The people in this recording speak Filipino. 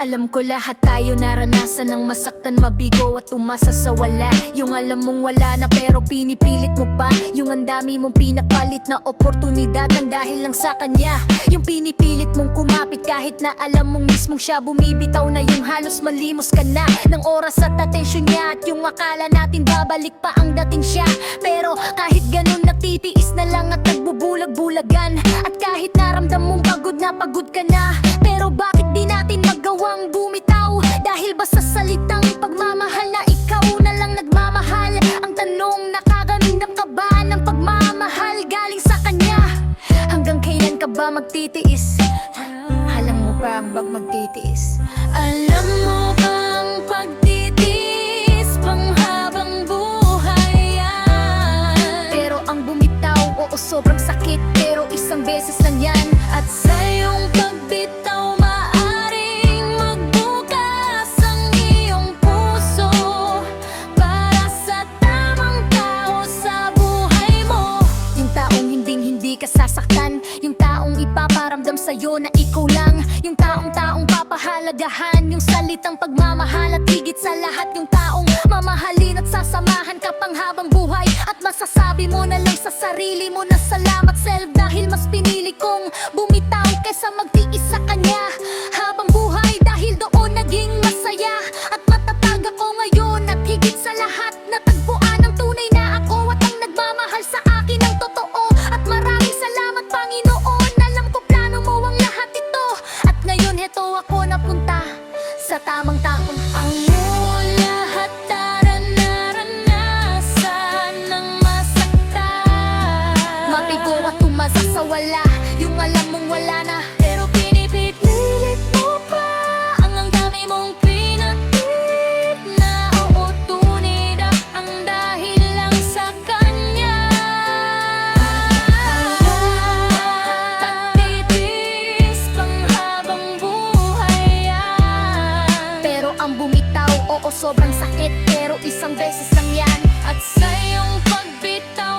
Alam ko lahat tayo naranasan ng masaktan, mabigo at umasa sa wala. Yung alam mong wala na pero pinipilit mo pa. Yung ang dami mong pinapalit na oportunidad ang dahil lang sa kanya. Yung pinipilit mong kumapit kahit na alam mong mismong siya bumibitaw na. Yung halos malimos ka na ng oras at atensyon niya. At yung akala natin babalik pa ang dating siya. Pero kahit ganun natitiis na lang at nagbubulag-bulagan. At kahit naramdam mong pagod ka na, pero bakit di natin magawang bumitaw? Dahil ba sa salitang pagmamahal na ikaw na lang nagmamahal? Ang tanong, nakakaramdam ka ba ng pagmamahal galing sa kanya? Hanggang kailan ka ba magtitiis? Alam mo ba ang magtitiis? Alam mo bang pagtitiis panghabang buhay yan? Pero ang bumitaw, oo sobrang sakit, pero isang beses lang yan. At sa iyong pagbitaw maaring magbukas ang iyong puso para sa tamang tao sa buhay mo. Yung taong hindi ka sasaktan, yung taong ipaparamdam sa'yo na ikaw lang. Yung taong papahalagahan, yung salitang pagmamahal. At higit sa lahat yung taong mamahalin at sasamahan ka pang habang buhay. At masasabi mo na lang sa sarili mo na salamat self, dahil mas pinili kong bumitaw kaysa magtiis sa kanya habang buhay. Dahil doon naging masaya at matatag ako ngayon. At higit sa lahat natagpuan ang tunay na ako at ang nagmamahal sa akin ng totoo. At maraming salamat Panginoon, alam ko plano mo ang lahat ito. At ngayon heto ako napunta sa tamang taon. Ang lahat naranasan ng masaktan, mabigo at umasa sa wala. Yung alam mong wala na pero pinipilit mo pa. Ang dami mong pinatid na oportunidad ang dahil lang sa kanya. Pagtitiis panghabang buhay yan. Pero ang bumitaw, oo sobrang sakit, pero isang beses lang yan. At sa iyong pagbitaw